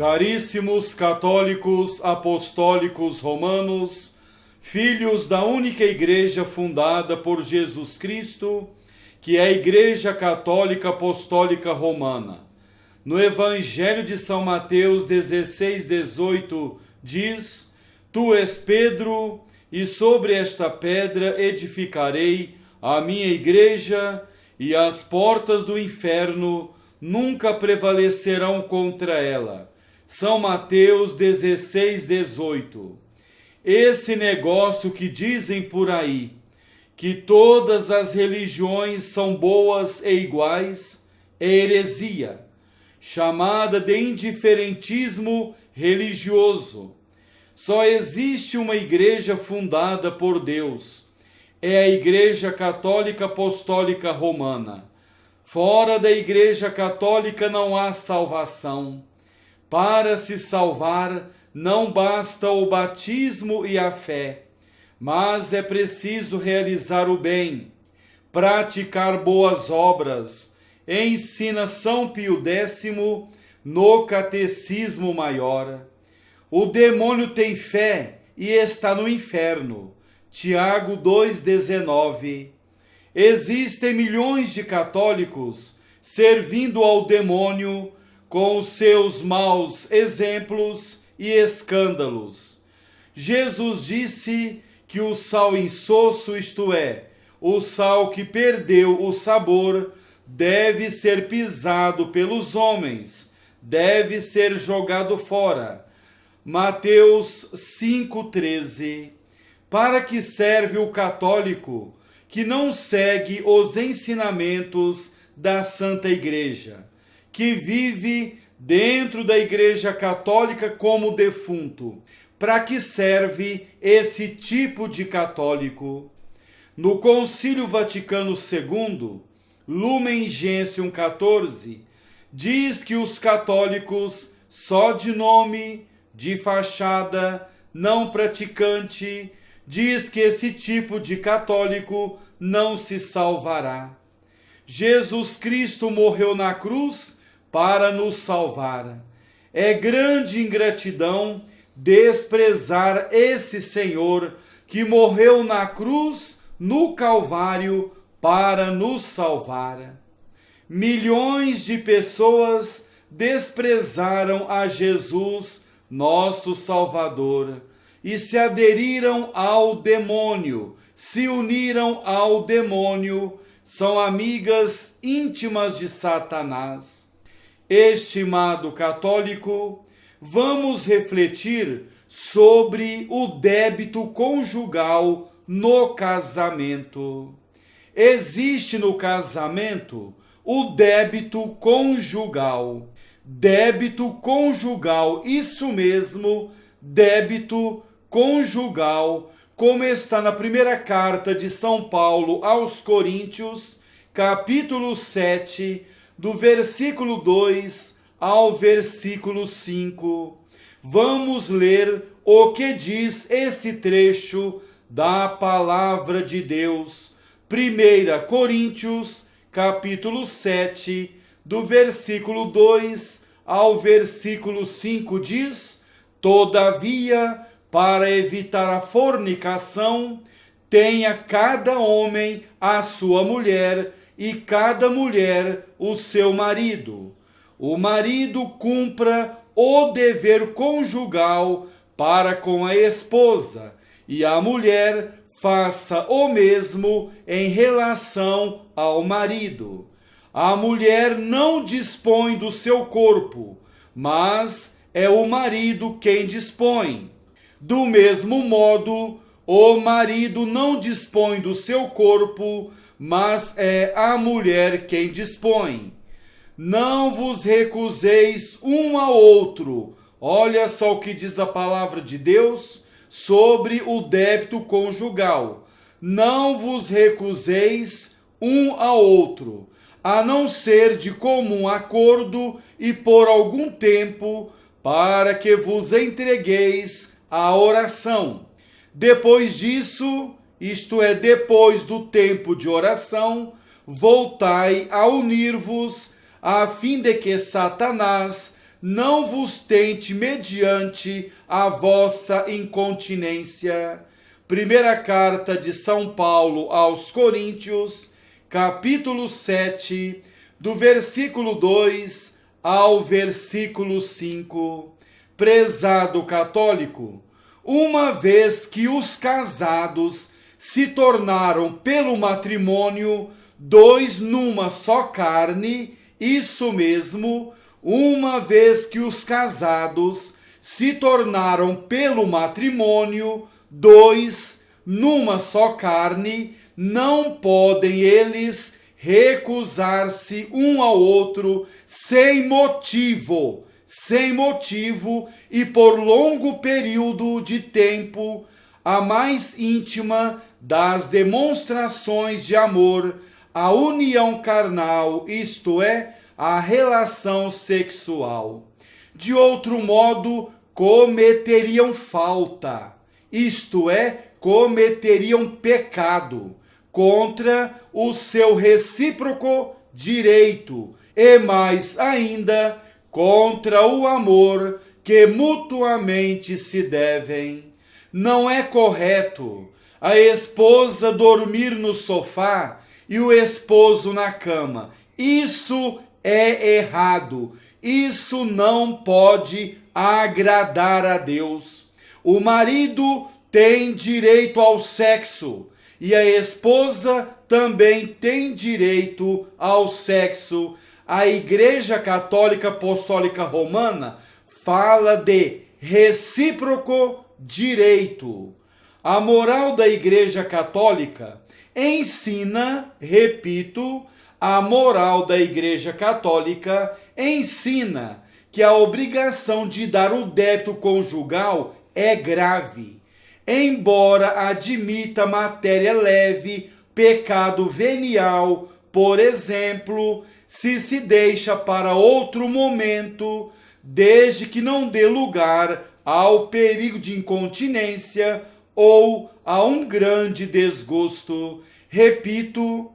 Caríssimos católicos apostólicos romanos, filhos da única igreja fundada por Jesus Cristo, que é a Igreja Católica Apostólica Romana. No Evangelho de São Mateus 16:18 diz: Tu és Pedro, e sobre esta pedra edificarei a minha igreja, e as portas do inferno nunca prevalecerão contra ela. São Mateus 16:18. Esse negócio que dizem por aí, que todas as religiões são boas e iguais, é heresia, chamada de indiferentismo religioso. Só existe uma igreja fundada por Deus, é a Igreja Católica Apostólica Romana. Fora da Igreja Católica não há salvação. Para se salvar, não basta o batismo e a fé, mas é preciso realizar o bem, praticar boas obras, ensina São Pio X no Catecismo Maior. O demônio tem fé e está no inferno. Tiago 2,19. Existem milhões de católicos servindo ao demônio com os seus maus exemplos e escândalos. Jesus disse que o sal insosso, isto é, o sal que perdeu o sabor, deve ser pisado pelos homens, deve ser jogado fora. Mateus 5,13. Para que serve o católico que não segue os ensinamentos da Santa Igreja, que vive dentro da Igreja Católica como defunto? Para que serve esse tipo de católico? No Concílio Vaticano II, Lumen Gentium 14, diz que os católicos só de nome, de fachada, não praticante, diz que esse tipo de católico não se salvará. Jesus Cristo morreu na cruz para nos salvar. É grande ingratidão desprezar esse Senhor que morreu na cruz, no Calvário, para nos salvar. Milhões de pessoas desprezaram a Jesus, nosso Salvador, e se aderiram ao demônio, se uniram ao demônio, são amigas íntimas de Satanás. Estimado católico, vamos refletir sobre o débito conjugal no casamento. Existe no casamento o débito conjugal. Débito conjugal, isso mesmo, débito conjugal, como está na primeira carta de São Paulo aos Coríntios, capítulo 7, do versículo 2 ao versículo 5. Vamos ler o que diz esse trecho da palavra de Deus. 1 Coríntios, capítulo 7, do versículo 2 ao versículo 5 diz: Todavia, para evitar a fornicação, tenha cada homem a sua mulher e cada mulher o seu marido. O marido cumpra o dever conjugal para com a esposa, e a mulher faça o mesmo em relação ao marido. A mulher não dispõe do seu corpo, mas é o marido quem dispõe. Do mesmo modo, o marido não dispõe do seu corpo, mas é a mulher quem dispõe. Não vos recuseis um ao outro. Olha só o que diz a palavra de Deus sobre o débito conjugal. Não vos recuseis um ao outro, a não ser de comum acordo e por algum tempo, para que vos entregueis à oração. Depois disso, isto é, depois do tempo de oração, voltai a unir-vos, a fim de que Satanás não vos tente mediante a vossa incontinência. Primeira carta de São Paulo aos Coríntios, capítulo 7, do versículo 2 ao versículo 5. Prezado católico, uma vez que os casados se tornaram pelo matrimônio dois numa só carne, isso mesmo, uma vez que os casados se tornaram pelo matrimônio dois numa só carne, não podem eles recusar-se um ao outro sem motivo e por longo período de tempo, a mais íntima das demonstrações de amor, a união carnal, isto é, a relação sexual. De outro modo, cometeriam falta, isto é, cometeriam pecado contra o seu recíproco direito e mais ainda contra o amor que mutuamente se devem. Não é correto a esposa dormir no sofá e o esposo na cama. Isso é errado. Isso não pode agradar a Deus. O marido tem direito ao sexo e a esposa também tem direito ao sexo. A Igreja Católica Apostólica Romana fala de recíproco direito. A moral da Igreja Católica ensina, repito, a moral da Igreja Católica ensina que a obrigação de dar o débito conjugal é grave. Embora admita matéria leve, pecado venial, por exemplo, se deixa para outro momento, desde que não dê lugar ao perigo de incontinência ou a um grande desgosto. Repito,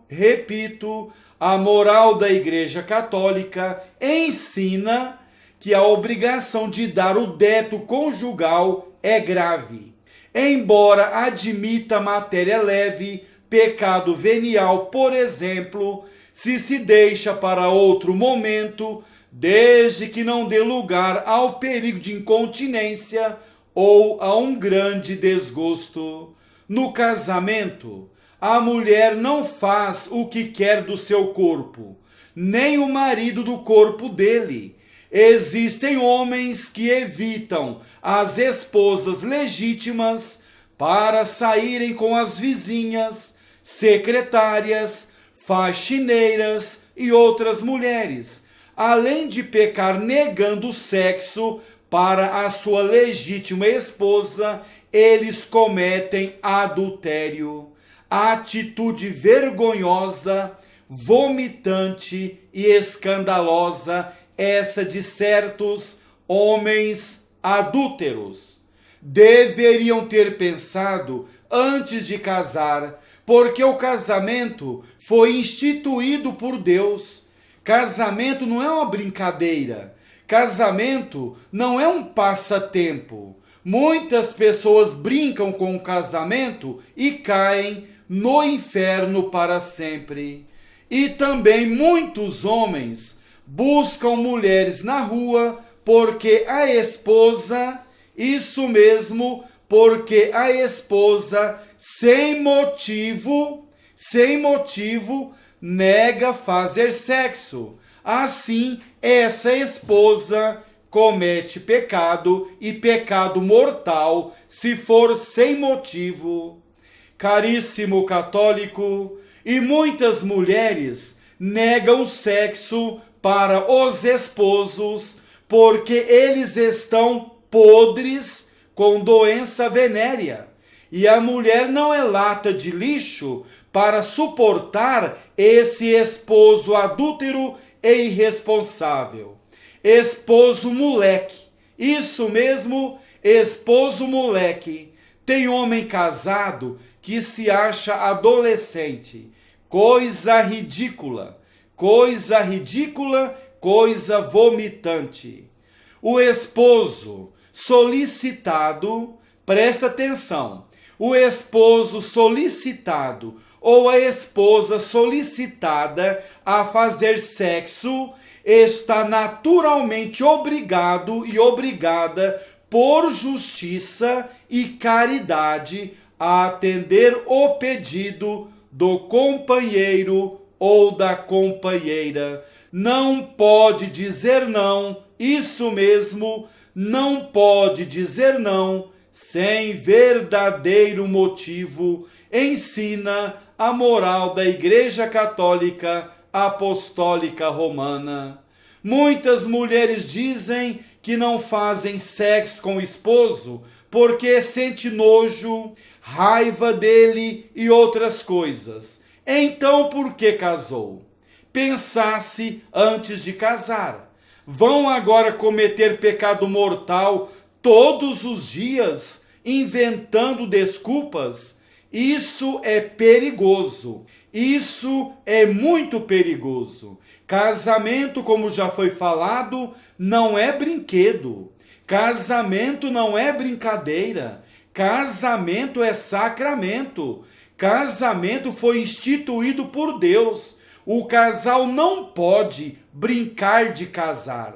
a moral da Igreja Católica ensina que a obrigação de dar o débito conjugal é grave. Embora admita matéria leve, pecado venial, por exemplo, se deixa para outro momento, desde que não dê lugar ao perigo de incontinência ou a um grande desgosto. No casamento, a mulher não faz o que quer do seu corpo, nem o marido do corpo dele. Existem homens que evitam as esposas legítimas para saírem com as vizinhas, secretárias, faxineiras e outras mulheres, além de pecar negando o sexo para a sua legítima esposa, eles cometem adultério. Atitude vergonhosa, vomitante e escandalosa, essa de certos homens adúlteros. Deveriam ter pensado antes de casar, porque o casamento foi instituído por Deus. Casamento não é uma brincadeira. Casamento não é um passatempo. Muitas pessoas brincam com o casamento e caem no inferno para sempre. E também muitos homens buscam mulheres na rua porque a esposa, isso mesmo, porque a esposa, sem motivo, nega fazer sexo. Assim, essa esposa comete pecado e pecado mortal se for sem motivo. Caríssimo católico, e muitas mulheres negam sexo para os esposos porque eles estão podres com doença venérea. E a mulher não é lata de lixo para suportar esse esposo adúltero e irresponsável. Esposo moleque, isso mesmo, esposo moleque. Tem homem casado que se acha adolescente. Coisa ridícula, coisa vomitante. O esposo solicitado, presta atenção, o esposo solicitado ou a esposa solicitada a fazer sexo está naturalmente obrigado e obrigada por justiça e caridade a atender o pedido do companheiro ou da companheira. Não pode dizer não, isso mesmo, não pode dizer não sem verdadeiro motivo, ensina a moral da Igreja Católica Apostólica Romana. Muitas mulheres dizem que não fazem sexo com o esposo porque sente nojo, raiva dele e outras coisas. Então, por que casou? Pensasse antes de casar. Vão agora cometer pecado mortal todos os dias, inventando desculpas? Isso é perigoso. Isso é muito perigoso. Casamento, como já foi falado, não é brinquedo. Casamento não é brincadeira. Casamento é sacramento. Casamento foi instituído por Deus. O casal não pode brincar de casar.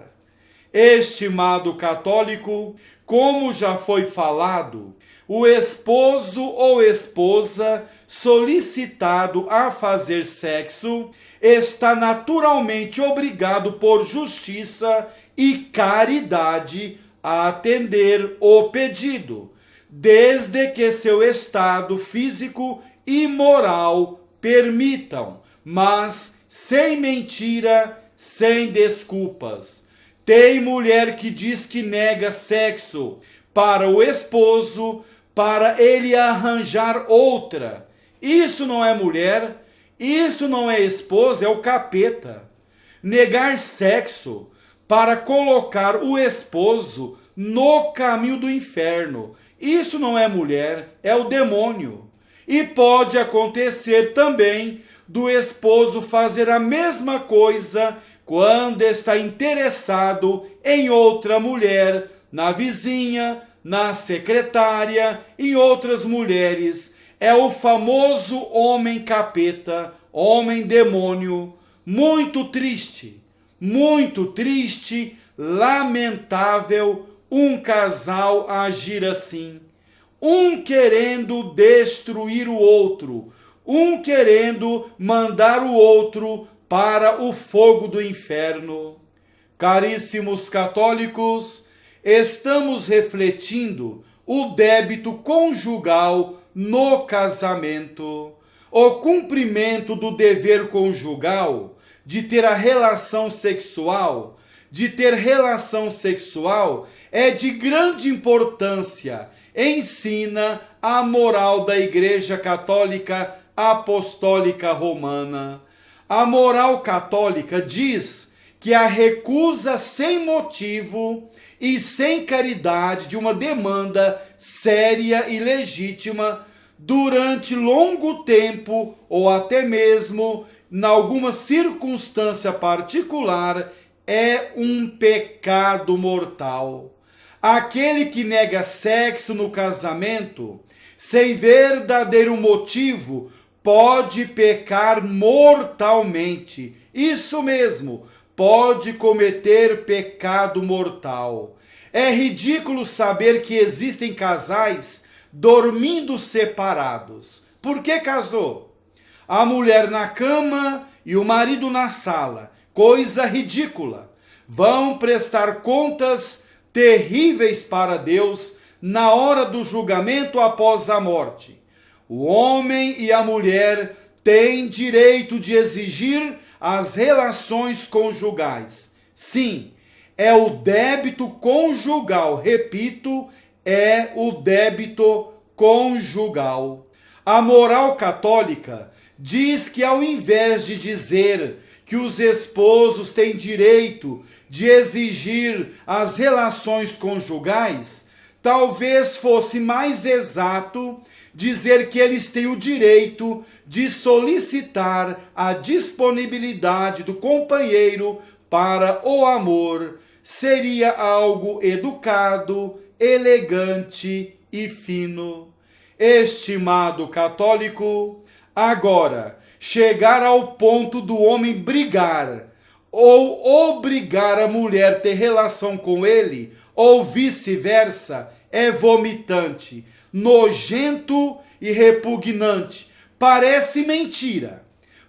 Estimado católico, como já foi falado, o esposo ou esposa solicitado a fazer sexo está naturalmente obrigado por justiça e caridade a atender o pedido, desde que seu estado físico e moral permitam, mas sem mentira, sem desculpas. Tem mulher que diz que nega sexo para o esposo, para ele arranjar outra. Isso não é mulher, isso não é esposa, é o capeta. Negar sexo para colocar o esposo no caminho do inferno. Isso não é mulher, é o demônio. E pode acontecer também do esposo fazer a mesma coisa quando está interessado em outra mulher, na vizinha, na secretária, em outras mulheres. É o famoso homem capeta, homem demônio. Muito triste, lamentável um casal agir assim. Um querendo destruir o outro, um querendo mandar o outro para o fogo do inferno. Caríssimos católicos, estamos refletindo o débito conjugal no casamento. O cumprimento do dever conjugal de ter a relação sexual, é de grande importância. Ensina a moral da Igreja Católica Apostólica Romana. A moral católica diz que a recusa sem motivo e sem caridade de uma demanda séria e legítima durante longo tempo ou até mesmo em alguma circunstância particular é um pecado mortal. Aquele que nega sexo no casamento sem verdadeiro motivo pode pecar mortalmente. Isso mesmo, pode cometer pecado mortal. É ridículo saber que existem casais dormindo separados. Por que casou? A mulher na cama e o marido na sala. Coisa ridícula. Vão prestar contas terríveis para Deus na hora do julgamento após a morte. O homem e a mulher têm direito de exigir as relações conjugais. Sim, é o débito conjugal. Repito, é o débito conjugal. A moral católica diz que ao invés de dizer que os esposos têm direito de exigir as relações conjugais, talvez fosse mais exato dizer que eles têm o direito de solicitar a disponibilidade do companheiro para o amor, seria algo educado, elegante e fino. Estimado católico, agora, chegar ao ponto do homem brigar ou obrigar a mulher a ter relação com ele, ou vice-versa, é vomitante, nojento e repugnante. Parece mentira,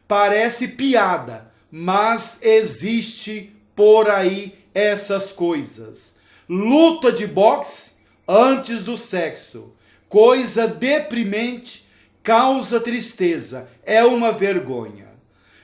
parece piada, mas existe por aí essas coisas. Luta de boxe antes do sexo, coisa deprimente, causa tristeza, é uma vergonha.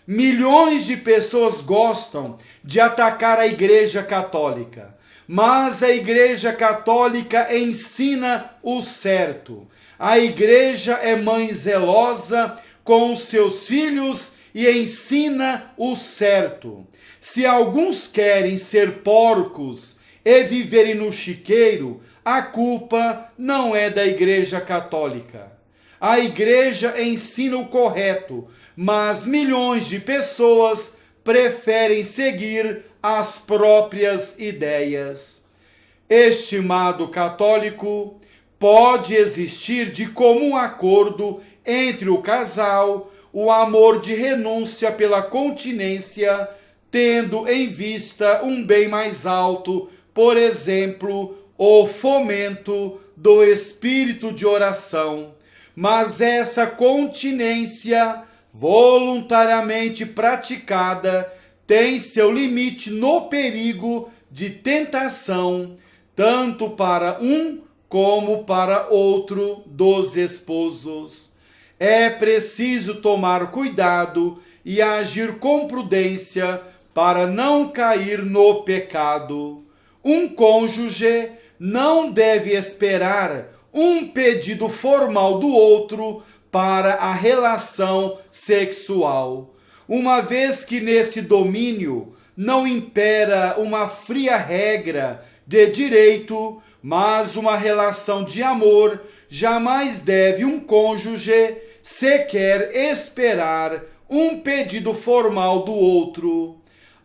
Milhões de pessoas gostam de atacar a Igreja Católica, mas a Igreja Católica ensina o certo. A Igreja é mãe zelosa com os seus filhos e ensina o certo. Se alguns querem ser porcos e viverem no chiqueiro, a culpa não é da Igreja Católica. A Igreja ensina o correto, mas milhões de pessoas preferem seguir as próprias ideias. Estimado católico, pode existir de comum acordo entre o casal o amor de renúncia pela continência, tendo em vista um bem mais alto, por exemplo, o fomento do espírito de oração. Mas essa continência voluntariamente praticada tem seu limite no perigo de tentação, tanto para um como para outro dos esposos. É preciso tomar cuidado e agir com prudência para não cair no pecado. Um cônjuge não deve esperar um pedido formal do outro para a relação sexual, uma vez que nesse domínio não impera uma fria regra de direito, mas uma relação de amor. Jamais deve um cônjuge sequer esperar um pedido formal do outro.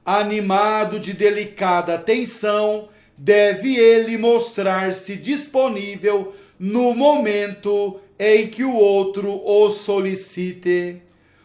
Animado de delicada atenção, deve ele mostrar-se disponível no momento em que o outro o solicite.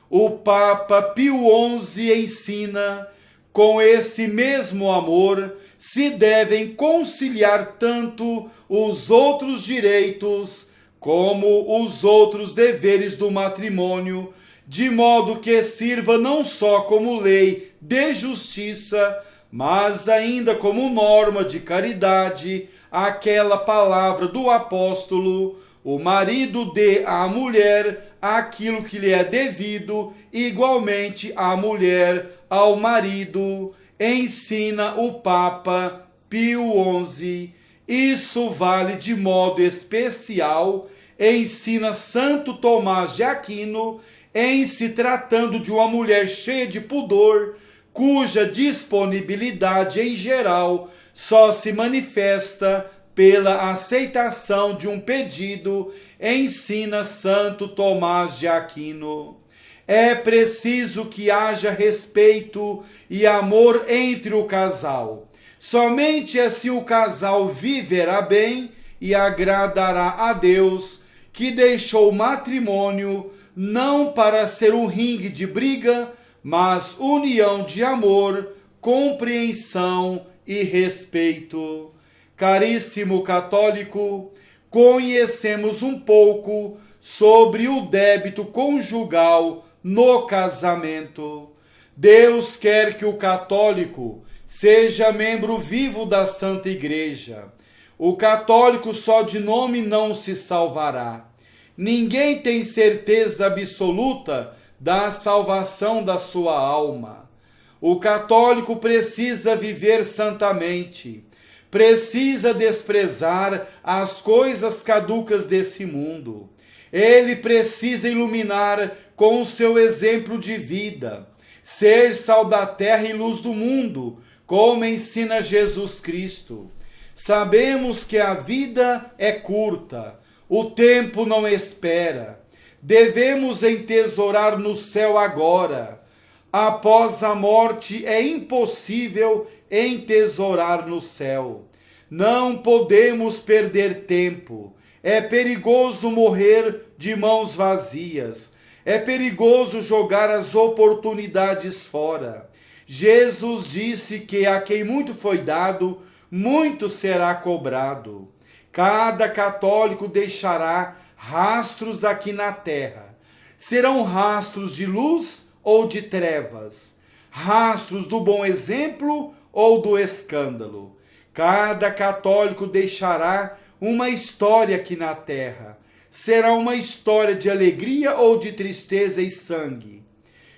O Papa Pio XI ensina, com esse mesmo amor, se devem conciliar tanto os outros direitos como os outros deveres do matrimônio, de modo que sirva não só como lei de justiça, mas ainda como norma de caridade, aquela palavra do apóstolo: o marido dê à mulher aquilo que lhe é devido, igualmente a mulher ao marido. Ensina o Papa Pio XI. Isso vale de modo especial, ensina Santo Tomás de Aquino, em se tratando de uma mulher cheia de pudor, cuja disponibilidade em geral só se manifesta pela aceitação de um pedido, ensina Santo Tomás de Aquino. É preciso que haja respeito e amor entre o casal. Somente assim o casal viverá bem e agradará a Deus, que deixou o matrimônio não para ser um ringue de briga, mas união de amor, compreensão e respeito. Caríssimo católico, conhecemos um pouco sobre o débito conjugal no casamento. Deus quer que o católico seja membro vivo da Santa Igreja. O católico só de nome não se salvará. Ninguém tem certeza absoluta da salvação da sua alma. O católico precisa viver santamente, precisa desprezar as coisas caducas desse mundo. Ele precisa iluminar com o seu exemplo de vida, ser sal da terra e luz do mundo, como ensina Jesus Cristo. Sabemos que a vida é curta, o tempo não espera. Devemos entesourar no céu agora. Após a morte é impossível entesourar no céu. Não podemos perder tempo. É perigoso morrer de mãos vazias. É perigoso jogar as oportunidades fora. Jesus disse que a quem muito foi dado, muito será cobrado. Cada católico deixará rastros aqui na terra. Serão rastros de luz ou de trevas? Rastros do bom exemplo ou do escândalo? Cada católico deixará uma história aqui na terra. Será uma história de alegria ou de tristeza e sangue?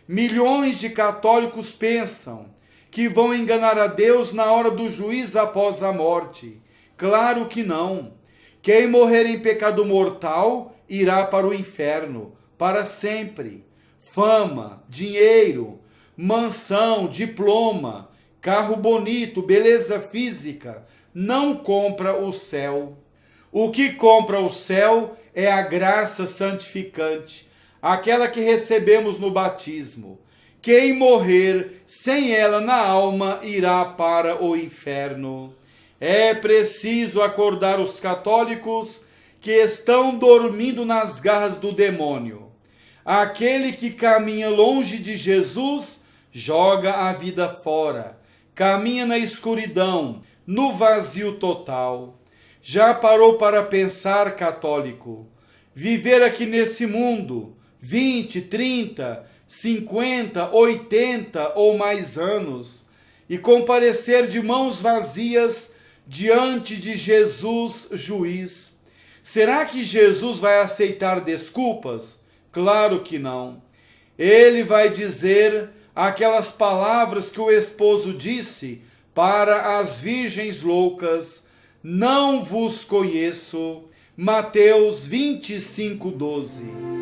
Milhões de católicos pensam que vão enganar a Deus na hora do juízo após a morte. Claro que não. Quem morrer em pecado mortal irá para o inferno, para sempre. Fama, dinheiro, mansão, diploma, carro bonito, beleza física, não compra o céu. O que compra o céu é a graça santificante, aquela que recebemos no batismo. Quem morrer sem ela na alma irá para o inferno. É preciso acordar os católicos que estão dormindo nas garras do demônio. Aquele que caminha longe de Jesus joga a vida fora, caminha na escuridão, no vazio total. Já parou para pensar, católico? Viver aqui nesse mundo 20, 30, 50, 80 ou mais anos e comparecer de mãos vazias diante de Jesus, juiz. Será que Jesus vai aceitar desculpas? Claro que não. Ele vai dizer aquelas palavras que o esposo disse para as virgens loucas: não vos conheço. Mateus 25:12.